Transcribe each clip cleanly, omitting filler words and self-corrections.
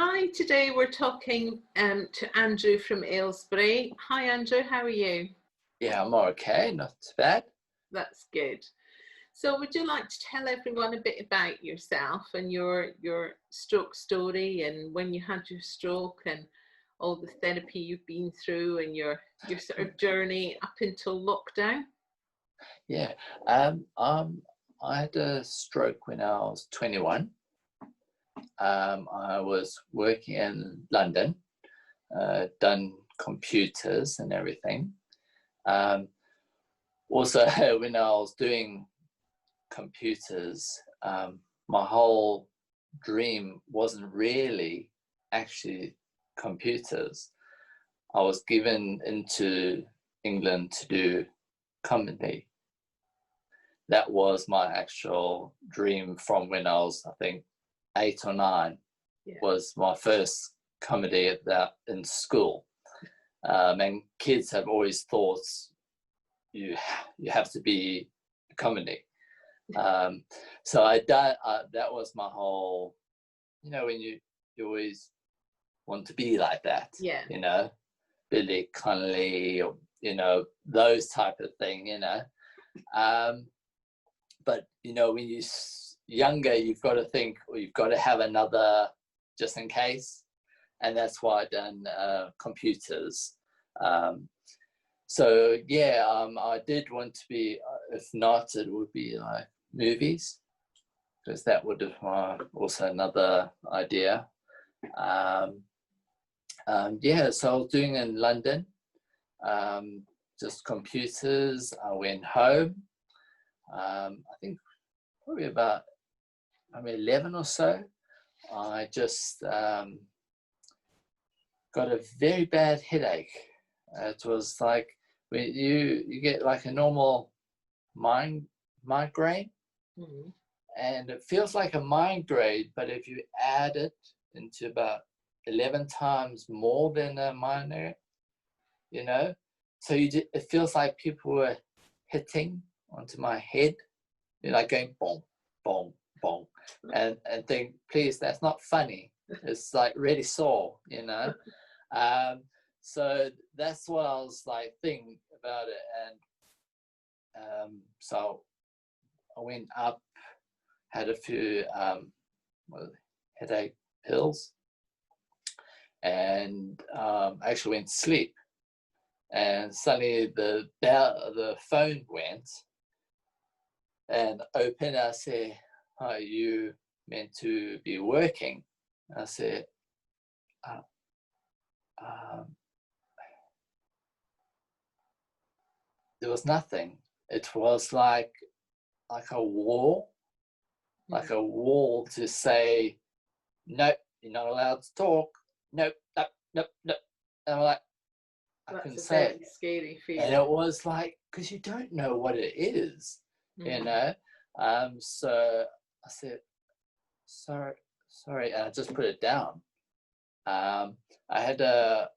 Hi, today we're talking to Andrew from Aylesbury. Hi Andrew, how are you? Yeah, I'm okay, not too bad. That's good. So would you like to tell everyone a bit about yourself and your stroke story and when you had your stroke and all the therapy you've been through and your sort of journey up until lockdown? Yeah, I had a stroke when I was 21. I was working in London, done computers and everything. Um, Also, when I was doing computers, my whole dream wasn't really actually computers. I was given into England to do comedy. That was my actual dream from when I was, I think, 8 or 9. Yeah. Was my first comedy at that in school. And kids have always thought you have to be a comedy. So that was my whole, when you always want to be like that, Yeah. Billy Connolly, or, those type of thing, But, when you're younger, you've got to think, or you've got to have another just in case. And that's why I done computers. So, yeah, I did want to be, if not, it would be like movies, because that would have also another idea. Yeah, so I was doing in London, just computers. I went home. I think probably about 11 or so. I just got a very bad headache. It was like when you get like a normal migraine, Mm-hmm. and it feels like a migraine, but if you add it into about 11 times more than a migraine, so it feels like people were hitting onto my head, like going boom, boom, boom, and think, please, that's not funny. It's like really sore, So that's what I was like thinking about it, and so I went up, had a few headache pills, and actually went to sleep. And suddenly the phone went and opened. I said, "Are you meant to be working?" I said, there was nothing. It was like a wall, to say, nope, you're not allowed to talk. Nope, nope, nope, nope. And I'm like, I couldn't say it. That's a very scary feeling. And it was like, because you don't know what it is, So I said, sorry, and I just put it down. I had a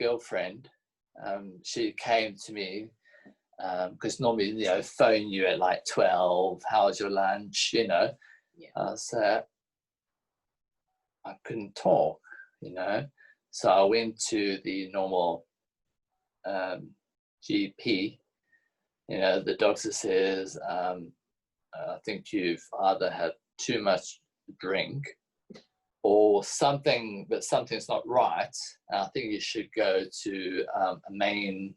girlfriend. She came to me because normally, phone you at like 12. How's your lunch? Yeah. So I couldn't talk, So I went to the normal GP. The doctor says, I think you've either had too much drink or something, but something's not right. And I think you should go to a main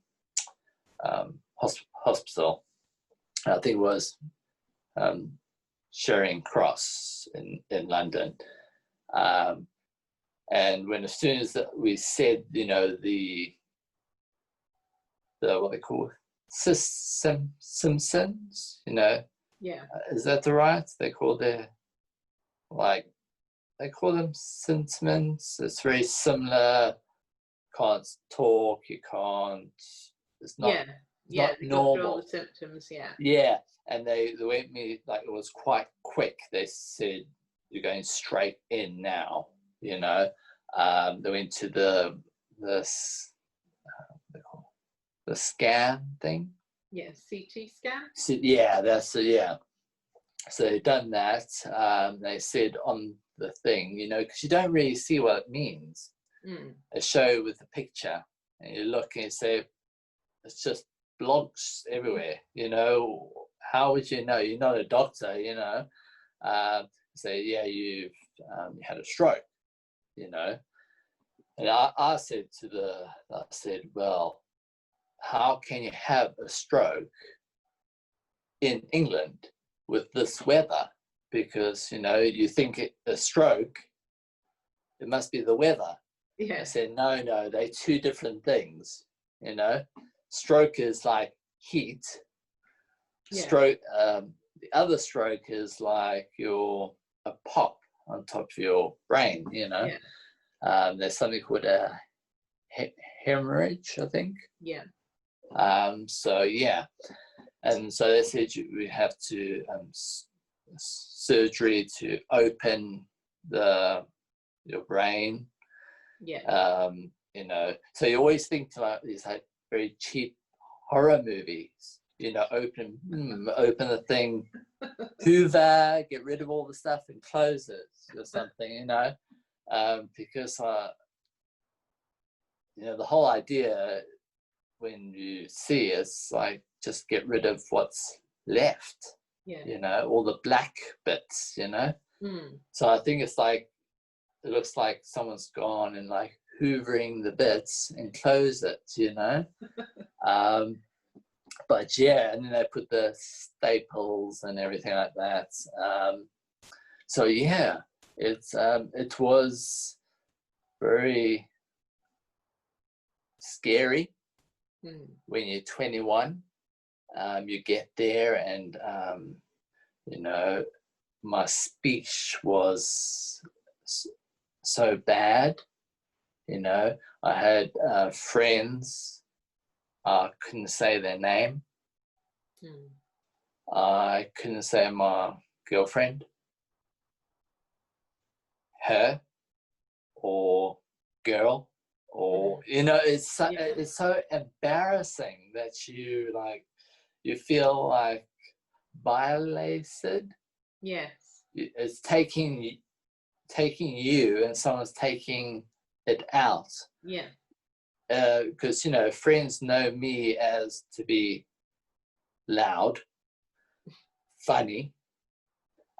hospital. I think it was Charing Cross in London. And as soon as we said, the what they call Simpsons, Yeah. Is that the right? They call them Simpsons. It's very similar. Can't talk. You can't. It's not. Yeah. Not normal. All the symptoms. Yeah. Yeah, and they went me like it was quite quick. They said you're going straight in now. They went to the scan thing. Yeah, CT scan. So, yeah, that's yeah. So they've done that. They said on the thing, you know, because you don't really see what it means. A show with a picture, and you look and you say, it's just blobs everywhere, you know. How would you know? You're not a doctor, you know. Say, yeah, you had a stroke, you know. And I said, well, how can you have a stroke in England with this weather? Because, you know, you think a stroke, it must be the weather. Yeah. I said, no, they're two different things, you know. Stroke is like heat. Yeah. Stroke, the other stroke is like a pop on top of your brain, you know. Yeah. There's something called a hemorrhage, I think. Yeah. So yeah, and so they said we have to surgery to open your brain. Yeah. You know, so you always think like these like very cheap horror movies. You know, open the thing, Hoover, get rid of all the stuff and close it or something. You know, because you know, the whole idea when you see is like just get rid of what's left. Yeah. You know, all the black bits. You know, so I think it's like it looks like someone's gone and like hoovering the bits and close it. You know. But yeah, and then they put the staples and everything like that. So yeah, it was very scary when you're 21. You get there, and you know, my speech was so bad. You know, I had friends. I couldn't say their name. I couldn't say my girlfriend, her, or girl, or you know, it's so embarrassing that you feel like violated. Yes. It's taking you, and someone's taking it out. Yeah. Because you know, friends know me as to be loud, funny,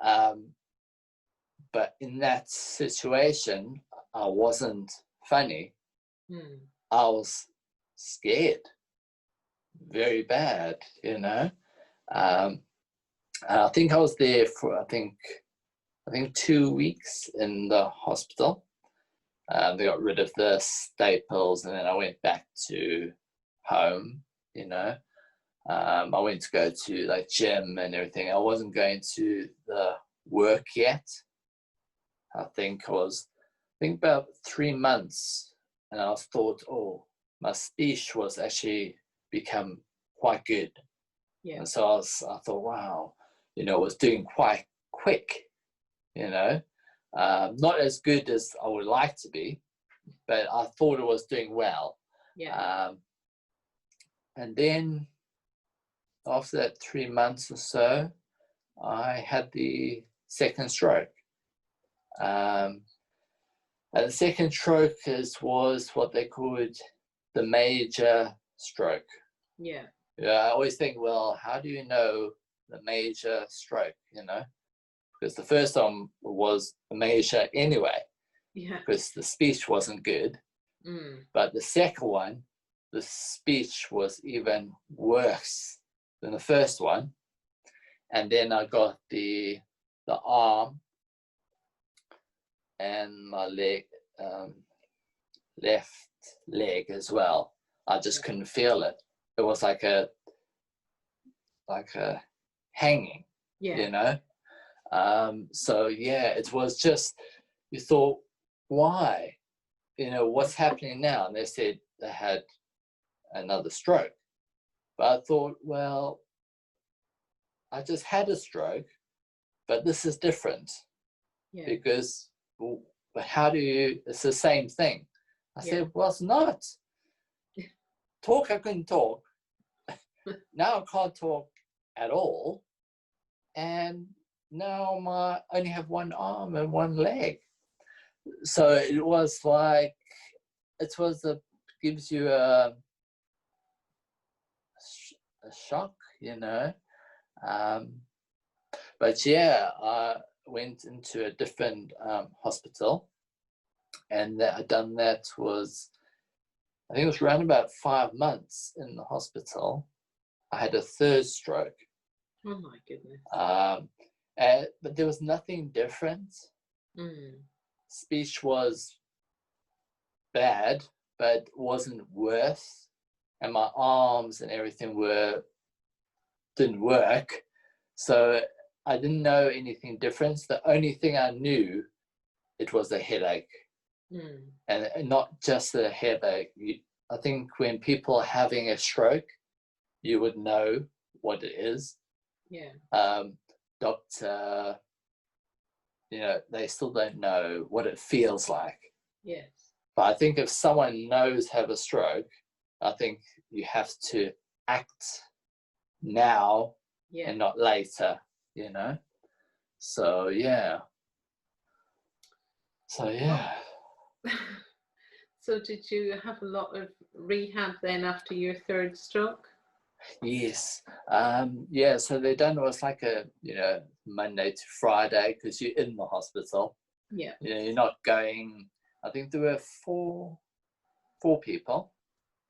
but in that situation, I wasn't funny. I was scared, very bad, you know. And I think I was there for I think 2 weeks in the hospital. They got rid of the staples, and then I went back to home, you know. I went to go to like gym and everything. I wasn't going to the work yet. I think about 3 months, and I thought, oh, my speech was actually become quite good. Yeah. And so I thought, wow, you know, it was doing quite quick, you know. Not as good as I would like to be, but I thought it was doing well. Yeah. And then after that 3 months or so, I had the second stroke. And the second stroke was what they called the major stroke. Yeah. Yeah, I always think, well, how do you know the major stroke, you know? Because the first one was a major anyway. Yeah. Because the speech wasn't good. But the second one, the speech was even worse than the first one. And then I got the arm and my leg, left leg as well. I just couldn't feel it. It was like a hanging, you know. So yeah, it was just, you thought, why? You know, what's happening now? And they said they had another stroke. But I thought, well, I just had a stroke, but this is different. Yeah. Because how do you, it's the same thing. I said, well, it's not. I couldn't talk. Now I can't talk at all. And now I only have one arm and one leg. So it was like, gives you a shock, you know. But yeah, I went into a different hospital, and I done that was, I think it was around about 5 months in the hospital. I had a third stroke. Oh my goodness. But there was nothing different. Speech was bad, but wasn't worse. And my arms and everything didn't work. So I didn't know anything different. The only thing I knew, it was a headache. And not just a headache. I think when people are having a stroke, you would know what it is. Yeah. Doctor, you know, they still don't know what it feels like. Yes. But I think if someone knows have a stroke, I think you have to act now and not later, you know. So yeah. So did you have a lot of rehab then after your third stroke? Yes. Yeah, so they done it was like a, you know, Monday to Friday, because you're in the hospital. Yeah. You know, you're not going. I think there were four people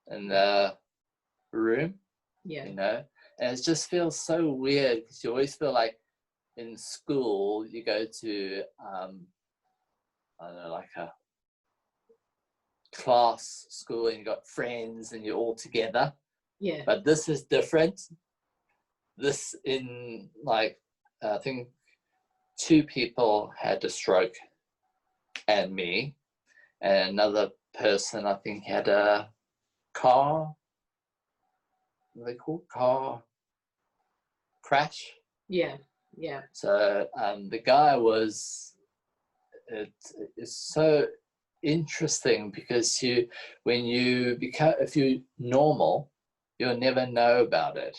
in the room. Yeah. You know, and it just feels so weird, because you always feel like in school you go to I don't know, like a class school, and you got friends and you're all together. Yeah. But this is different. This in like, I think 2 people had a stroke, and me, and another person I think had a car, what are they called, car crash. Yeah. Yeah. So the guy was, it's so interesting, because when you become, if you're normal, you'll never know about it,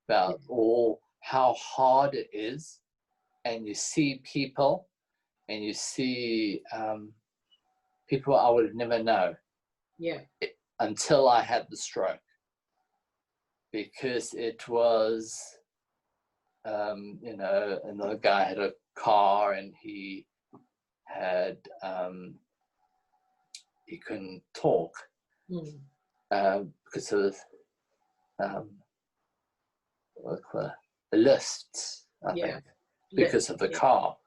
about all how hard it is. And you see people, and you see people I would have never known until I had the stroke, because it was, you know, another guy had a car, and he had, he couldn't talk because of the lift, I think, because of the car.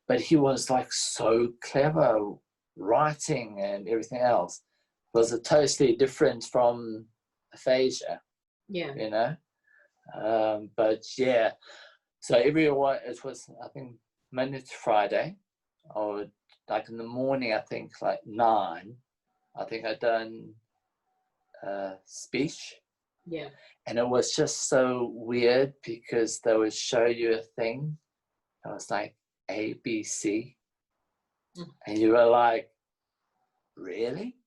But he was like so clever writing and everything else. It was a totally different from aphasia, you know. But yeah, so everyone, it was, I think, Monday to Friday, or like in the morning, I think like 9, I think I done speech. Yeah. And it was just so weird, because they would show you a thing. It was like ABC. And you were like, really?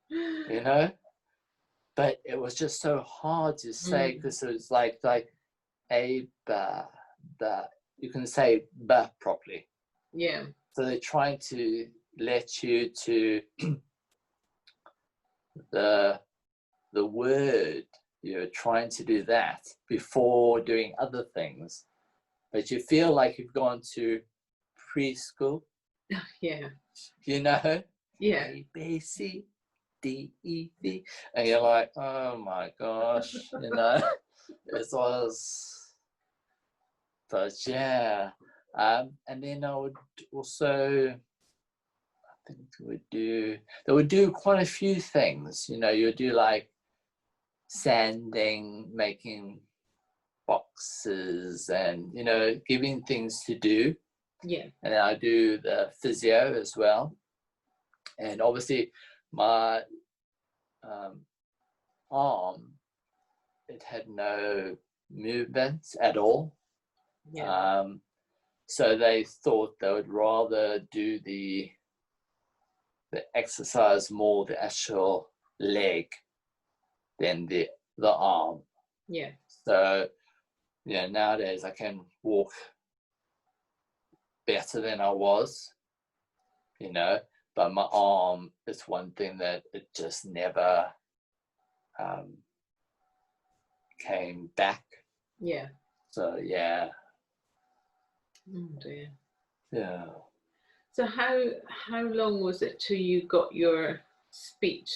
You know? But it was just so hard to say, because it was like a ba, you can say ba properly. Yeah. So they're trying to let you to the word, you're trying to do that before doing other things. But you feel like you've gone to preschool. Yeah. You know? Yeah. A, B, C, D, E, V. And you're like, oh my gosh, you know? It was, but yeah. And then I would also, I think they would do quite a few things. You know, you would do like sanding, making boxes, and, you know, giving things to do. Yeah. And I do the physio as well. And obviously my arm, it had no movement at all. Yeah. So they thought they would rather do the exercise more the actual leg than the arm. Yeah. So, nowadays I can walk better than I was, but my arm is one thing that it just never came back. Yeah. So yeah. Oh dear. Yeah. So how long was it till you got your speech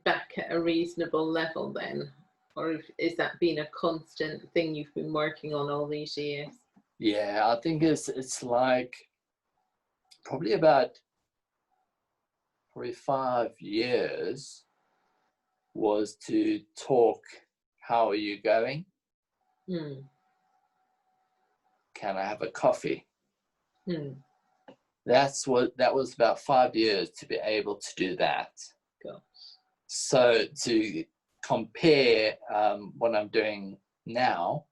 back at a reasonable level then? Or is that been a constant thing you've been working on all these years? Yeah, I think it's like probably 5 years was to talk, how are you going? Mm. Can I have a coffee? Mm. That was about 5 years to be able to do that. Gosh. So to compare what I'm doing now,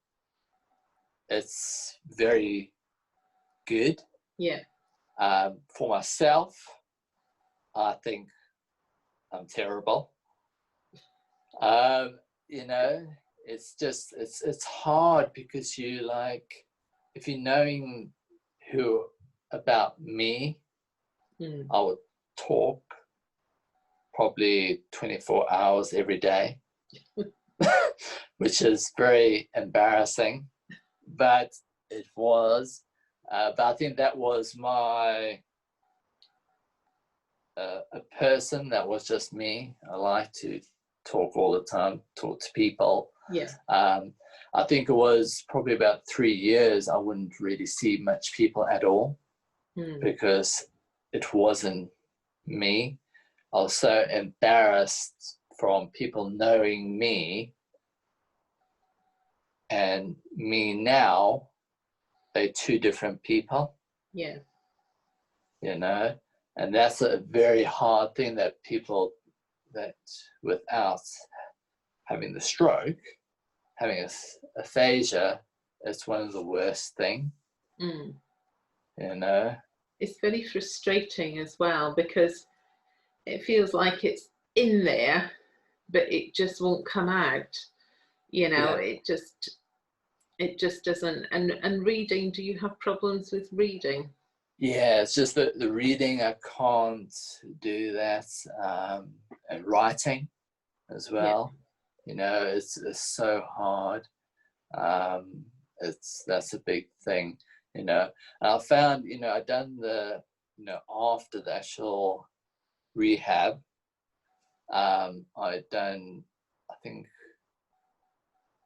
it's very good. Yeah. For myself, I think I'm terrible. It's just it's hard because you like, if you're knowing who about me, I would talk probably 24 hours every day, which is very embarrassing, but it was. But I think that was my a person that was just me. I like to talk all the time, talk to people. Yeah. I think it was probably about 3 years I wouldn't really see much people at all because it wasn't me. I was so embarrassed from people knowing me and me now. They're two different people. Yeah. And that's a very hard thing that people that without having the stroke, having aphasia, it's one of the worst thing. It's very frustrating as well because it feels like it's in there, but it just won't come out. Yeah. It just doesn't. And reading, do you have problems with reading? Yeah, it's just the reading, I can't do that. And writing as well. Yeah. It's so hard. That's a big thing, And I found, I done the, after the actual rehab, I done, I think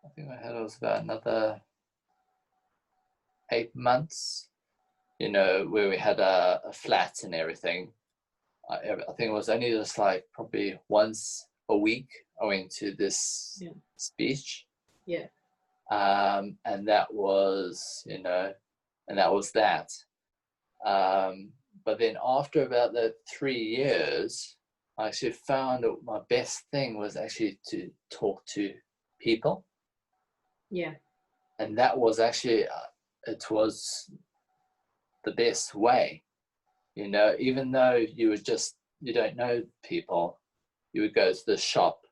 I had, it was about another 8 months, where we had a flat and everything. I think it was only just like probably once a week I went to this speech. Yeah. And that was, and that was that. But then after about the 3 years, I actually found that my best thing was actually to talk to people. Yeah. And that was actually, it was the best way, even though you don't know people, you would go to the shop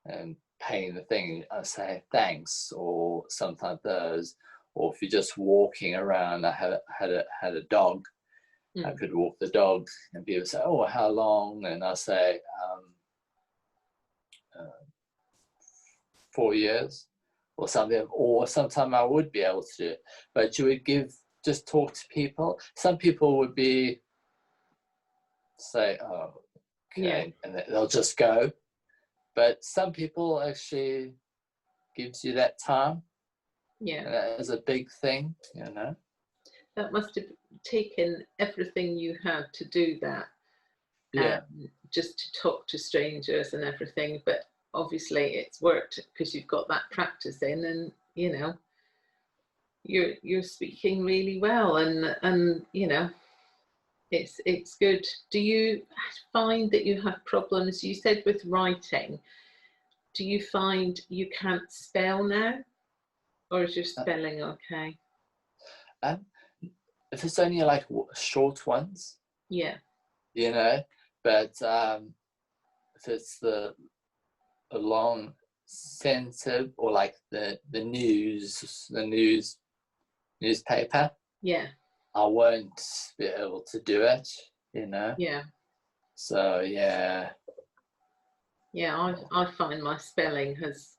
and paying the thing, I say thanks, or sometimes those, or if you're just walking around, I had a dog, I could walk the dog and people say, oh, how long? And I say 4 years or something, or sometime I would be able to do it, but you would just talk to people. Some people would say, oh, okay, and they'll just go. But some people actually gives you that time. Yeah. And that is a big thing, That must have taken everything you had to do that. Yeah. Just to talk to strangers and everything. But obviously it's worked because you've got that practice in, and you're speaking really well, and it's good. Do you find that you have problems? You said with writing. Do you find you can't spell now, or is your spelling okay? If it's only like short ones, but if it's a long sensitive, or like the newspaper, Yeah. I won't be able to do it, Yeah. So yeah. Yeah, I find my spelling has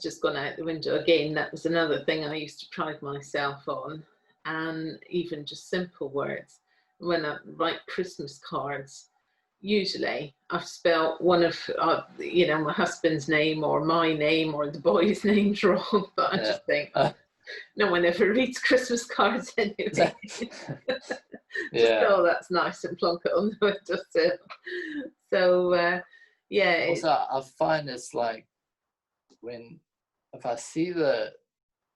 just gone out the window again. That was another thing I used to pride myself on, and even just simple words. When I write Christmas cards, usually I've spelt one of my husband's name or my name or the boy's names wrong, but I just think no one ever reads Christmas cards anyway. Just, oh, that's nice, and plonk it on the windowsill. So yeah. Also, I find it's like if I see the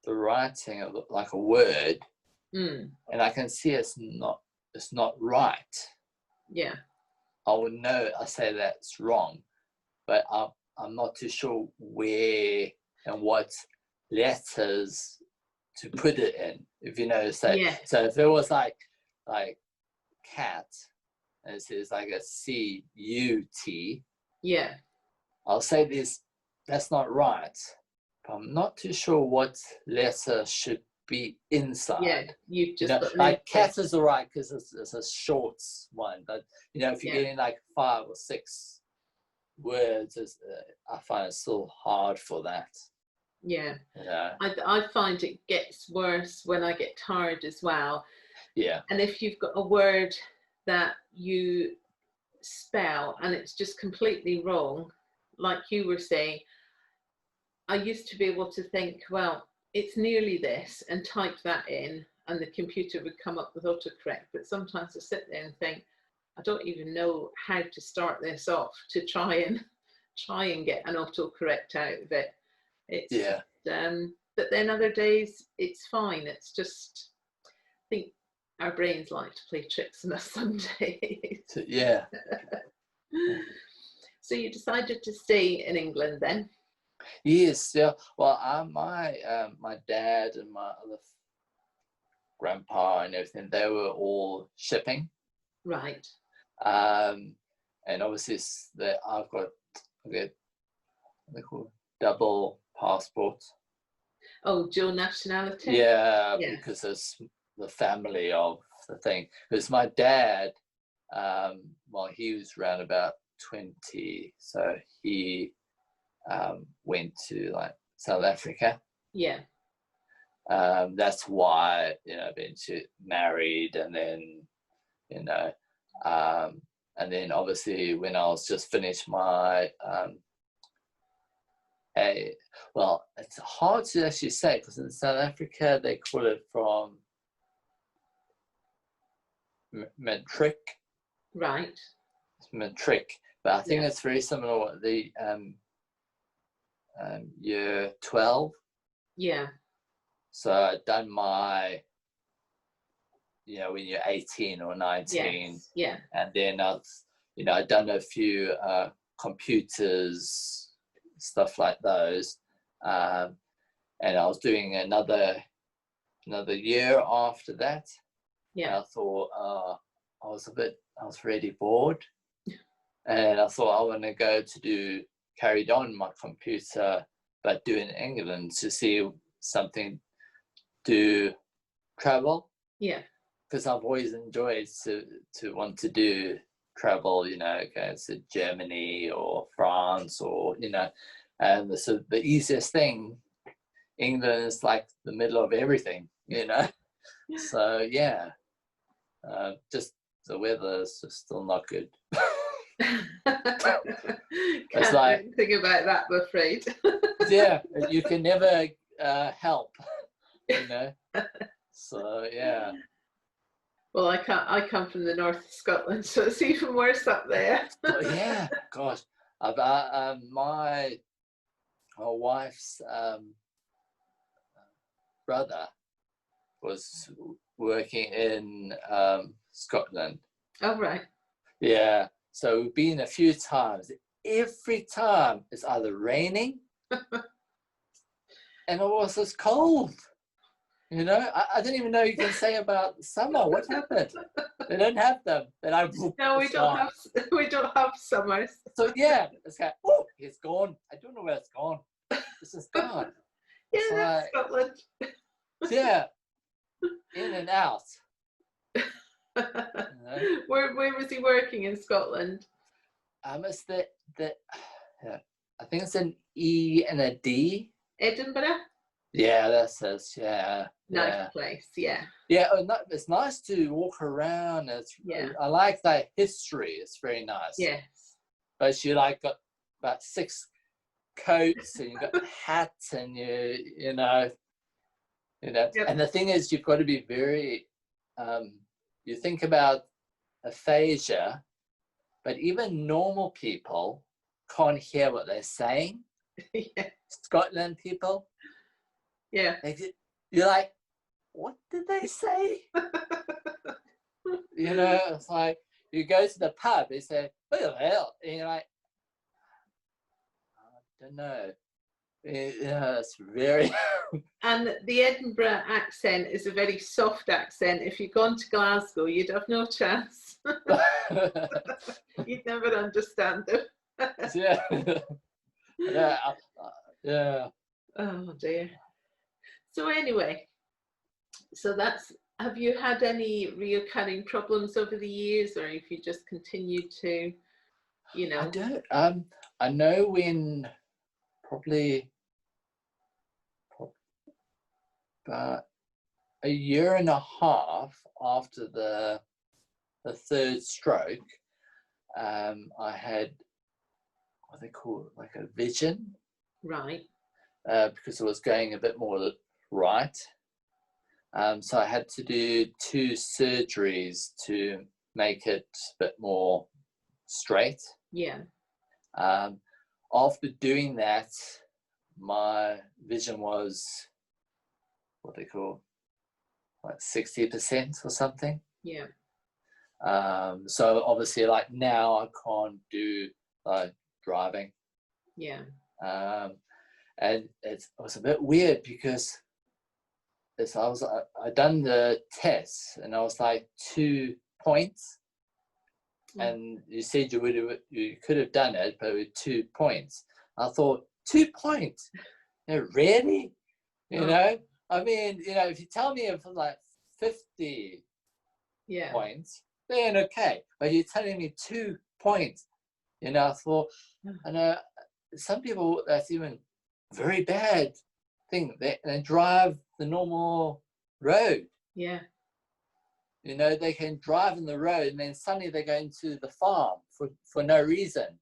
writing of like a word, and I can see it's not right. Yeah. I would know. I say that's wrong, but I'm not too sure where and what letters to put it in. If say, so if it was like cat, and it says like a CUT. Yeah. I'll say this. That's not right. But I'm not too sure what letter should be inside. Yeah, you just like cat is all right because it's a short one, but if you're getting like 5 or 6 words, I find it still hard for that. Yeah. I find it gets worse when I get tired as well. Yeah. And if you've got a word that you spell and it's just completely wrong, like you were saying, I used to be able to think, well, it's nearly this, and type that in, and the computer would come up with autocorrect. But sometimes I sit there and think, I don't even know how to start this off to try and get an autocorrect out of it. It's but then other days it's fine. It's just, I think our brains like to play tricks on us some days. Yeah. So you decided to stay in England then? Yes. Yeah. Well, my dad and my other grandpa and everything, they were all shipping. Right. And obviously I've got what they call double passport. Oh, dual nationality? Yeah, because it's the family of the thing. Because my dad, he was around about 20, so he went to like South Africa. Yeah. That's why been married, and then and then obviously when I was just finished my it's hard to actually say because in South Africa they call it from matric. Right. Matric, but I think it's very similar to the year 12. Yeah. So I'd done my, when you're 18 or 19. Yes. Yeah. And then I'd done a few computers, stuff like those. And I was doing another year after that. Yeah. And I thought I was really bored. And I thought I want to go to carried on my computer, but do in England to see something to travel. Yeah. Because I've always enjoyed to want to do travel, go to Germany or France or, and so the easiest thing, England is like the middle of everything, So yeah, just the weather is just still not good. Can't like, think about that, I'm afraid. Yeah, you can never help, So yeah. Well, I come from the north of Scotland, so it's even worse up there. Oh, yeah, gosh. My wife's brother was working in Scotland. Oh, right. Yeah. So we've been a few times. Every time it's either raining and it was just cold. You know, I didn't even know you can say about summer. What happened? They don't have them. Then No, it's gone. we don't have summers. So yeah, it's like, oh, it's gone. I don't know where it's gone. This is gone. Yeah, It's that's like, Scotland. yeah, in and out. You know? Where was he working in Scotland? It's the yeah, I think it's an E and a D. Edinburgh? Yeah, that's it. Yeah, Nice yeah. place, yeah. Yeah, it's nice to walk around. Yeah. I like that history. It's very nice. Yes. But you like got about 6 coats and you got hats and you know. Yep. And the thing is, you've got to be very. You think about aphasia, but even normal people can't hear what they're saying. Yeah. Scotland people, Yeah. you're like, what did they say? You know, it's like you go to the pub, they say, what the hell? And you're like, I don't know. Yeah, it's very. And the Edinburgh accent is a very soft accent. If you'd gone to Glasgow, you'd have no chance. You'd never understand them. Yeah. Yeah. Yeah. Oh dear. So anyway, have you had any reoccurring problems over the years, or if you just continued to, you know? I don't. I know when probably about a year and a half after the 3rd stroke, I had what they call like a vision, Right. because it was going a bit more right. So I had to do 2 surgeries to make it a bit more straight. Yeah. After doing that, my vision was what they call like 60% or something. Yeah. So obviously, like now, I can't do driving. Yeah. And it was a bit weird because I done the test and I was like 2 points, and you said you could have done it, but with 2 points. I thought 2 points, really? You know, I mean, if you tell me it was like 50 points, then okay. But you're telling me 2 points, I thought, I know some people, that's even very bad thing. They drive the normal road. Yeah. They can drive in the road and then suddenly they go into the farm for no reason.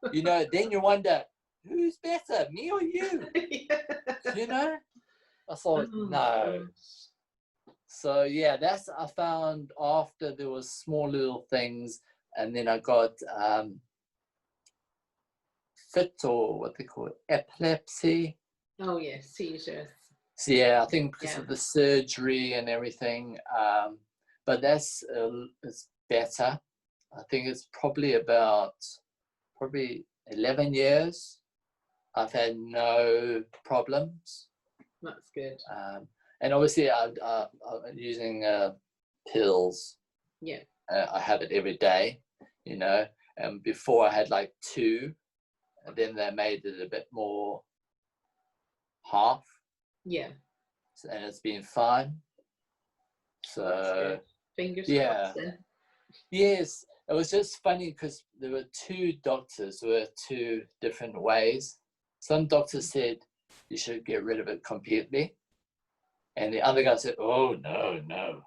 Then you wonder, who's better, me or you? Yeah. I thought, no. So yeah, that's I found after there was small little things, and then I got fit, or what they call it, epilepsy. Oh yes, seizures. So yeah, I think because of the surgery and everything, but that's it's better. I think it's probably about 11 years. I've had no problems. That's good. And obviously, I'm using pills. Yeah. I have it every day, and before I had like 2, and then they made it a bit more half. Yeah. And it's been fine. So fingers crossed then. Yes, it was just funny because there were 2 doctors who were 2 different ways. Some doctors said you should get rid of it completely, and the other guy said, oh no,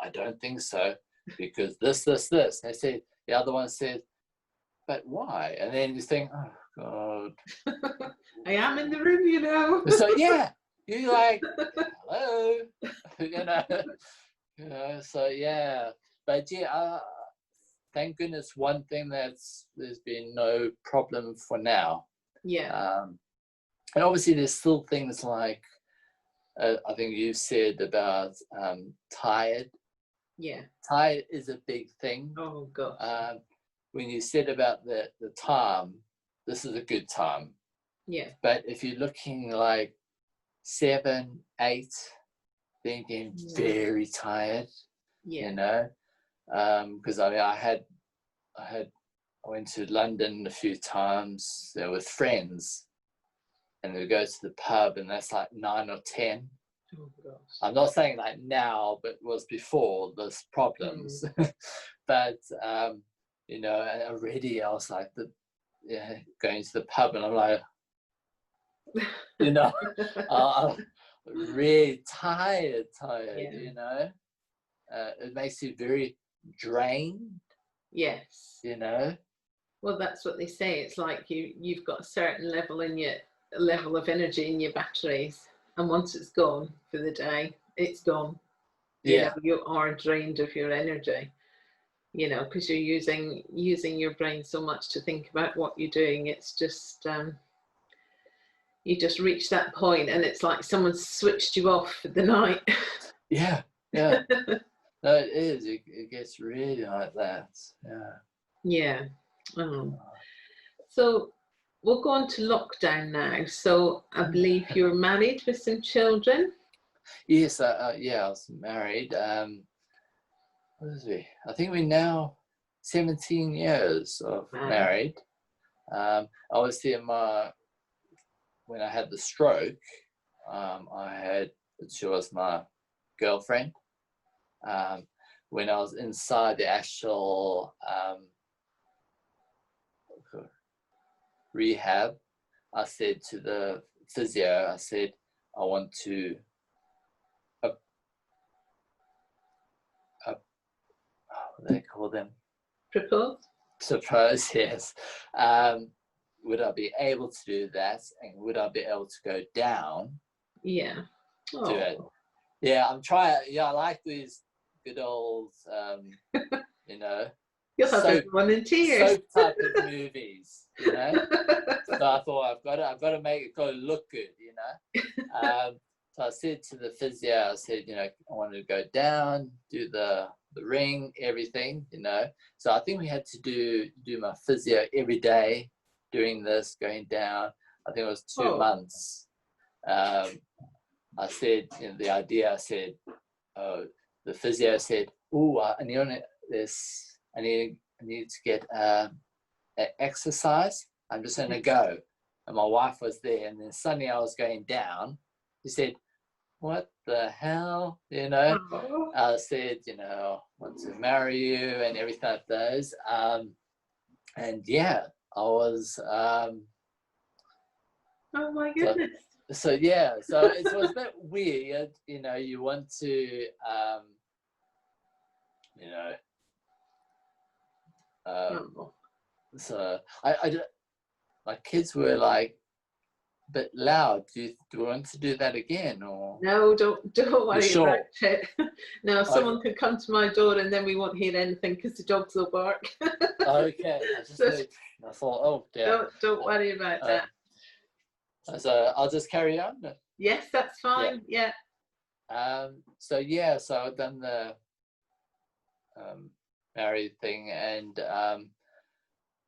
I don't think so, because this. They said, the other one said, but why? And then you think, oh God. I am in the room, So yeah, you're like, hello, so yeah. But yeah, thank goodness, one thing there's been no problem for now. Yeah. And obviously there's still things like, I think you said about tired. Yeah. Tired is a big thing. Oh gosh. When you said about the time, this is a good time. Yeah. But if you're looking like 7, 8, then getting very tired, Yeah. you know, because I mean, I went to London a few times there with friends, and we go to the pub, and that's like 9 or 10. Oh gosh. I'm not saying like now, but it was before there's problems. But you know, and already I was like going to the pub, and I'm like, you know, I'm really tired, you know. It makes you very drained. Yes. You know. Well, that's what they say. It's like you've got a certain level of energy in your batteries, and once it's gone for the day, it's gone. You know, you are drained of your energy. You know, because you're using your brain so much to think about what you're doing. It's just you just reach that point, and it's like someone's switched you off for the night. Yeah. No, it is. It gets really like that. Yeah. So we'll go on to lockdown now. So I believe you're married with some children. Yes. I was married. What is we? I think we're now 17 years of married. Obviously, when I had the stroke, she was my girlfriend. When I was inside the actual rehab, I said to the physio, I said, I want to what do they call them? Propose, yes. Would I be able to do that, and would I be able to go down? Yeah. To it. Yeah, I'm trying. Yeah, I like these good old, you know, you'll have everyone in tears. Soap type of movies, you know. So I thought I've got to make it look good, you know. So I said to the physio, I said, you know, I wanted to go down, do the ring, everything, you know. So I think we had to do my physio every day doing this, going down. I think it was 2 months. I said, you know, the idea, I said, the physio said, I need to get exercise. I'm just going to go. And my wife was there, and then suddenly I was going down. He said, what the hell, you know? I said, you know, I want to marry you and everything like those. And yeah, I was. Oh my goodness. So yeah, so it was a bit weird, you know. You want to, you know. So my kids were like a bit loud. Do you want to do that again, or no? Don't worry about it. No, someone could come to my door and then we won't hear anything because the dogs will bark. Okay, I thought, oh dear. Don't worry about that. So I'll just carry on. Yes, that's fine. Yeah. So yeah, so I've done the married thing, and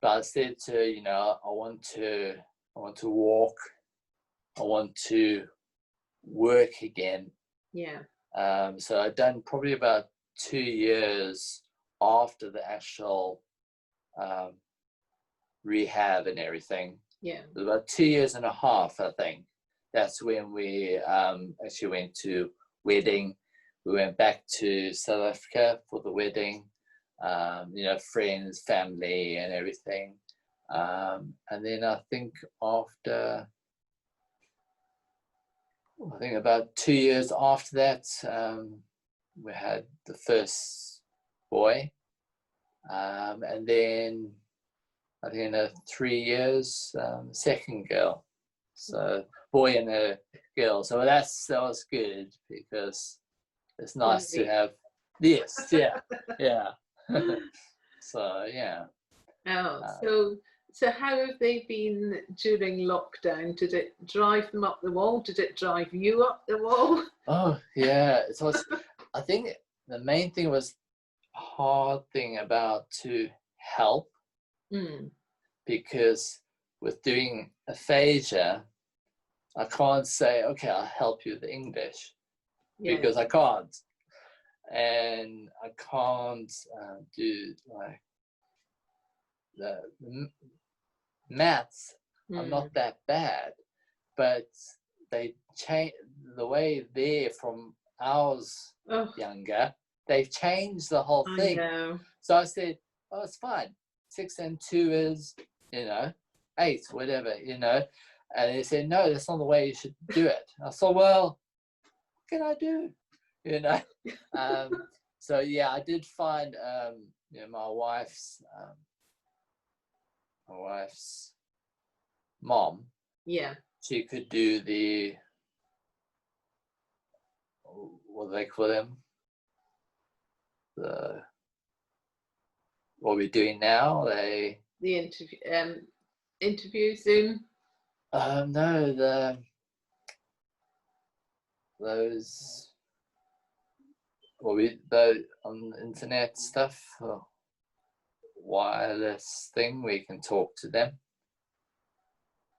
but I said to, you know, I want to walk. I want to work again. Yeah. So I'd done probably about 2 years after the actual rehab and everything. Yeah. It was about 2 years and a half, I think. That's when we actually went to wedding. We went back to South Africa for the wedding. You know, friends, family, and everything. And then I think after, about 2 years after that, we had the first boy. And then I think in 3 years, second girl. So boy and a girl. So that was good, because it's nice to have. Yes, yeah. So yeah. So how have they been during lockdown? Did it drive them up the wall? Did it drive you up the wall? Oh yeah, it was. I think the main thing was hard thing about to help, because with doing aphasia, I can't say, okay, I'll help you with English. Yeah. because I can't. And I can't do like the maths. I'm not that bad, but they change the way they're from ours younger. They've changed the whole thing. I know. So I said, "Oh, it's fine. 6 and 2 is, 8, whatever, And they said, "No, that's not the way you should do it." I thought, well, what can I do? So yeah, I did find my wife's mom. Yeah. She could do the, what do they call them? What we're doing now. The interview Zoom. No, those the on the internet stuff, wireless thing. We can talk to them.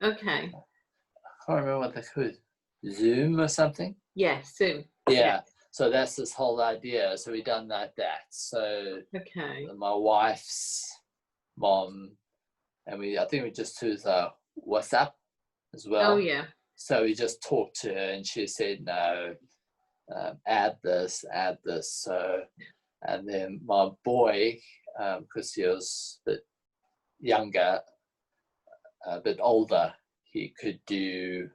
Okay. I can't remember what they called. Zoom or something. Yeah, Zoom. Yeah. So that's this whole idea. So we done like that. So okay. My wife's mom, and I think we just used WhatsApp as well. Oh yeah. So we just talked to her, and she said no, add this. So, and then my boy, because he was a bit younger, a bit older, he could do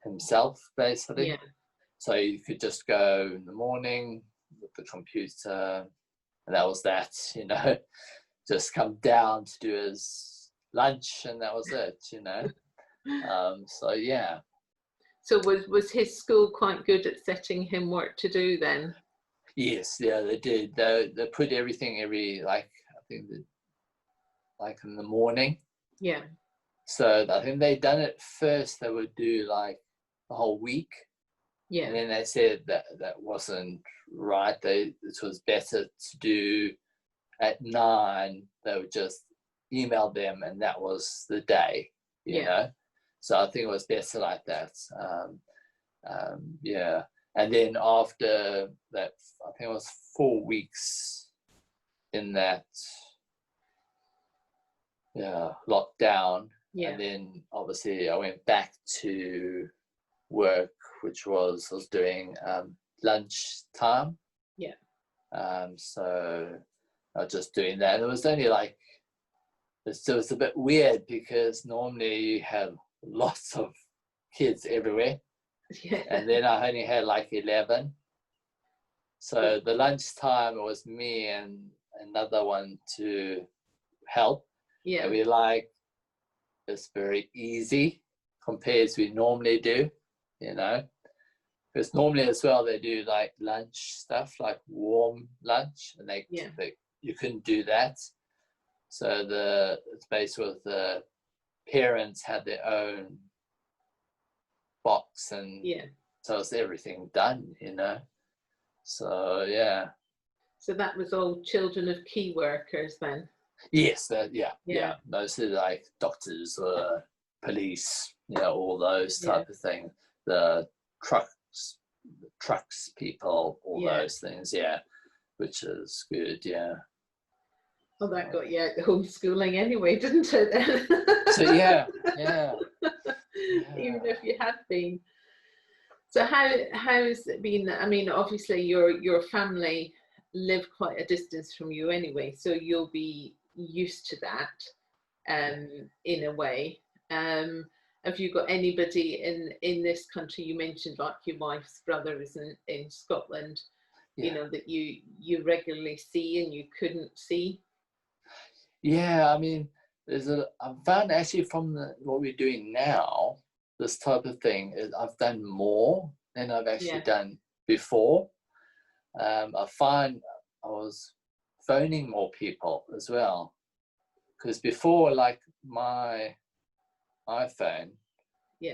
himself basically. Yeah. So you could just go in the morning with the computer, and that was that, just come down to do his lunch, and that was it, So yeah. So was his school quite good at setting him work to do then? Yes, yeah, they did. They put everything I think like in the morning. Yeah. So I think they done it first. They would do like the whole week. Yeah. And then they said that wasn't right. It was better to do at 9. They would just email them, and that was the day, you know. So I think it was better like that. Yeah. And then after that, I think it was 4 weeks in that lockdown. Yeah. And then obviously I went back to work, which I was doing lunch time. Yeah. So I was just doing that. And it was only it's a bit weird because normally you have lots of kids everywhere. Yeah. And then I only had like 11. So the lunchtime it was me and another one to help. Yeah. And it's very easy compared to we normally do, because normally as well they do like lunch stuff, like warm lunch, and you couldn't do that. So it's based with the parents had their own box, and so it's everything done, So yeah. So that was all children of key workers then? Yes, yeah. Mostly like doctors or police, all those type of things. The trucks people, all those things, which is good, Well, that got you out the homeschooling anyway, didn't it? So yeah. Even if you had been. So how's it been? I mean, obviously your family live quite a distance from you anyway, so you'll be used to that in a way. Have you got anybody in this country? You mentioned like your wife's brother is in Scotland, that you regularly see and you couldn't see? Yeah, I mean, I've found actually from what we're doing now, this type of thing, I've done more than I've actually done before. I find I was phoning more people as well, because before, like my iPhone,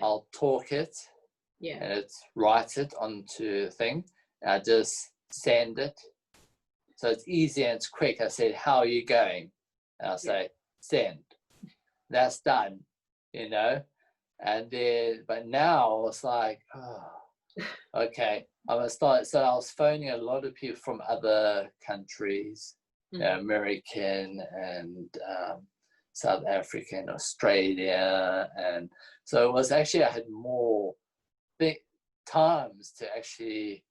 I'll talk it, and it's write it onto a thing, and I just send it, so it's easy and it's quick. I said, "How are you going?" And I'll say, "Send." That's done, And then, but now it's like, okay, I'm gonna start. So I was phoning a lot of people from other countries, American and South African, Australia, and so it was actually I had more big times to actually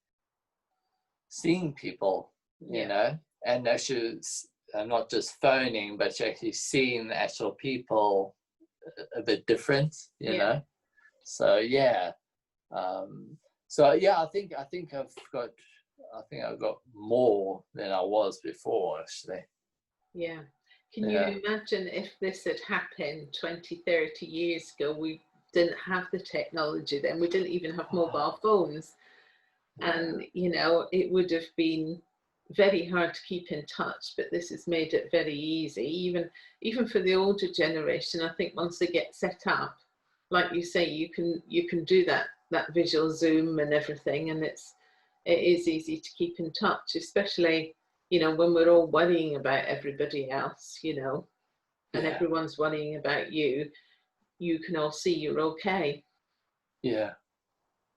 seeing people, you know, and actually not just phoning, but actually seeing the actual people a bit different, you know. So yeah, so yeah, I think I've got more than I was before, actually. Yeah. Can you imagine if this had happened 20, 30 years ago? We didn't have the technology then. We didn't even have mobile phones. And, you know, it would have been very hard to keep in touch, but this has made it very easy. Even for the older generation, I think once they get set up, like you say, you can do that visual Zoom and everything, and it is easy to keep in touch, especially, you know, when we're all worrying about everybody else, you know, and everyone's worrying about you, you can all see you're okay. Yeah.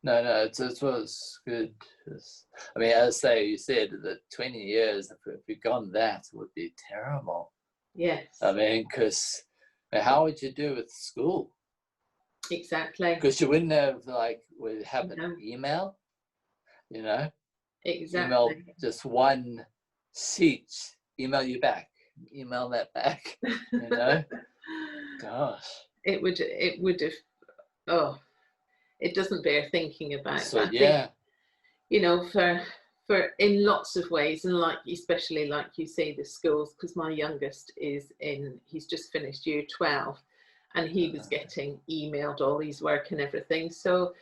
No, it was good. I mean, as you said that 20 years, if we'd gone that, it would be terrible. Yes. I mean, because how would you do with school? Exactly. Because you wouldn't have an email, you know? Exactly. Email just one sheet, email you back, email that back, you know? Gosh. It would have, it doesn't bear thinking about. So, I think, you know, for in lots of ways, and especially like you say, the schools, because my youngest he's just finished year 12, and he was getting emailed all his work and everything. So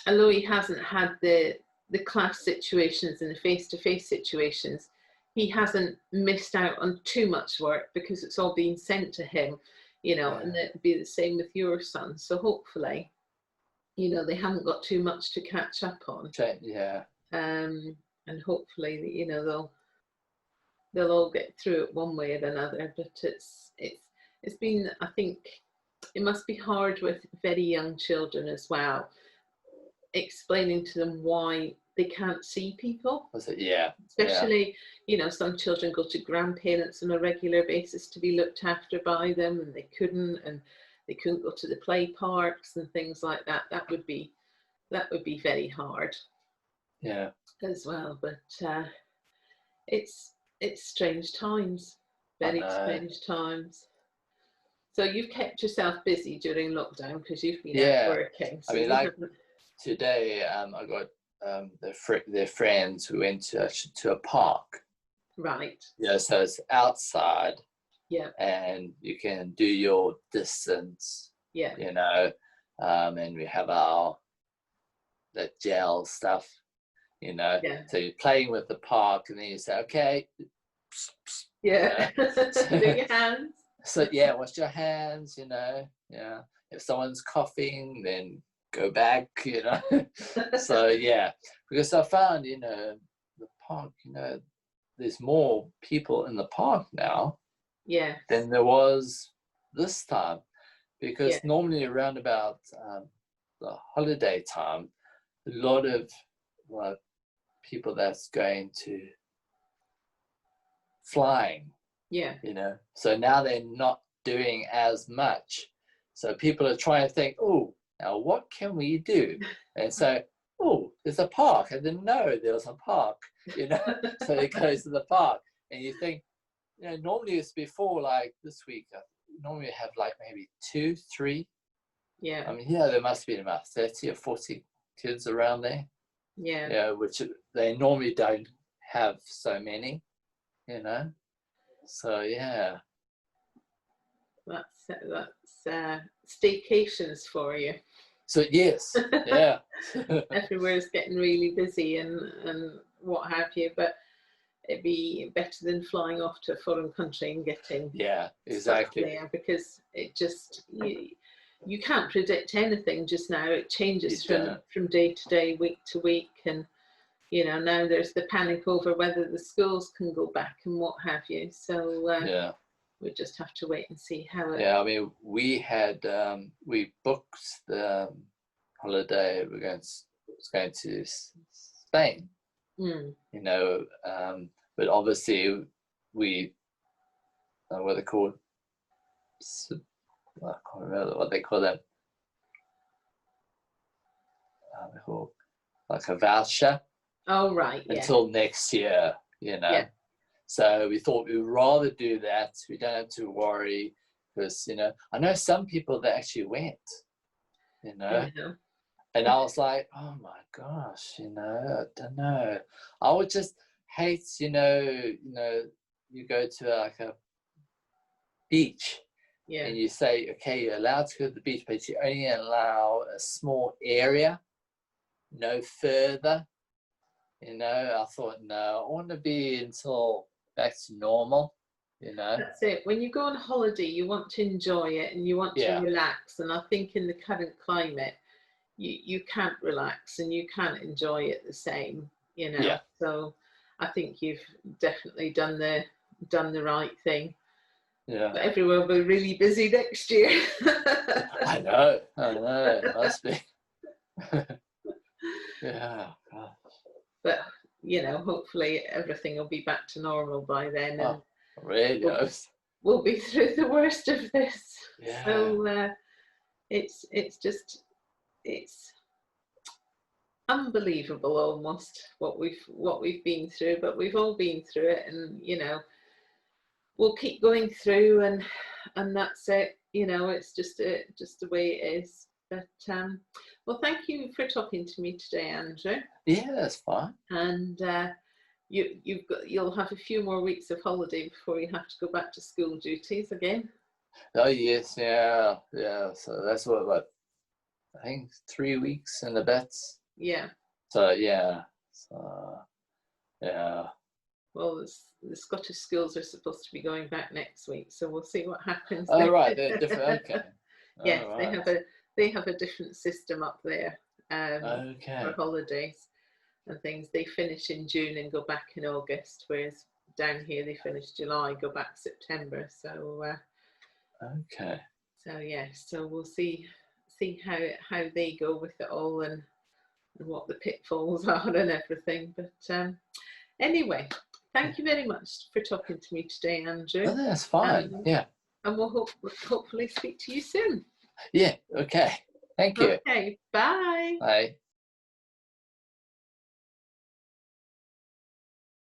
although he hasn't had the class situations and the face-to-face situations, he hasn't missed out on too much work because it's all being sent to him, you know, and it'd be the same with your son. So hopefully, you know, they haven't got too much to catch up on. Yeah. And hopefully, you know, they'll all get through it one way or another. But it's been, I think, it must be hard with very young children as well, explaining to them why they can't see people. Especially, you know, some children go to grandparents on a regular basis to be looked after by them, and they couldn't go to the play parks and things like that. That would be very hard. Yeah. As well, but it's strange times, very strange times. So you've kept yourself busy during lockdown because you've been out working. So I mean, today, I got their friends who went to a park. Right. Yeah, so it's outside. Yeah. And you can do your distance. Yeah. You know, and we have the gel stuff. You know, so you're playing with the park, and then you say, "Okay." Yeah. Do your hands. So wash your hands. You know, if someone's coughing, then go back. You know, so because I found, you know, the park, you know, there's more people in the park now. Yeah. Than there was this time, because normally around about the holiday time, a lot of people that's going to flying. Yeah. You know, so now they're not doing as much. So people are trying to think, oh, now what can we do? And so, oh, there's a park. I didn't know there was a park, you know. So it goes to the park, and you think, you know, normally it's before, like this week, normally have like maybe 2, 3. Yeah. I mean, there must be about 30 or 40 kids around there. Yeah. Yeah, which they normally don't have so many, you know. So yeah. That's staycations for you. So yes, yeah. Everywhere's getting really busy and what have you, but it'd be better than flying off to a foreign country and getting exactly there, because it just you can't predict anything just now. It changes from day to day, week to week, and you know, now there's the panic over whether the schools can go back and what have you. So we just have to wait and see how it. I mean, we had we booked the holiday. We're going was going to Spain, Mm. you know, but obviously we, what they called, I can't remember what they call them, like a voucher. Oh, right, yeah. Until next year, you know. Yeah. So we thought we'd rather do that. We don't have to worry because, you know, I know some people that actually went, you know. And I was like, oh my gosh, you know, I don't know. I would just hate, you know, you go to like a beach and you say, okay, you're allowed to go to the beach, but you only allow a small area, no further. You know, I thought, no, I want to be until back to normal, you know. That's it. When you go on holiday, you want to enjoy it and you want to relax. And I think in the current climate, you can't relax and you can't enjoy it the same, you know. Yeah. So I think you've definitely done the right thing. Yeah. But everywhere will be really busy next year. I know. It must be. Yeah. Gosh. But, you know, hopefully everything will be back to normal by then. And really? We'll be through the worst of this. Yeah. So it's just, it's unbelievable almost what we've been through, but we've all been through it, and, you know, we'll keep going through, and that's it. You know, it's just the way it is. But well, thank you for talking to me today, Andrew. Yeah, that's fine. And you'll have a few more weeks of holiday before you have to go back to school duties again. Oh yes, yeah. So that's what I think 3 weeks and a bit. Yeah. So yeah. So yeah. Well, the Scottish schools are supposed to be going back next week, so we'll see what happens. Oh right, they're different. Okay. Yes, right. they have a different system up there okay. for holidays and things. They finish in June and go back in August, whereas down here they finish July, go back September. So okay. So yeah, so we'll see how they go with it all, and what the pitfalls are and everything. But anyway, thank you very much for talking to me today, Andrew. Oh, that's fine. Yeah. And we'll hopefully speak to you soon. Yeah. Okay. Thank you. Okay. Bye. Bye.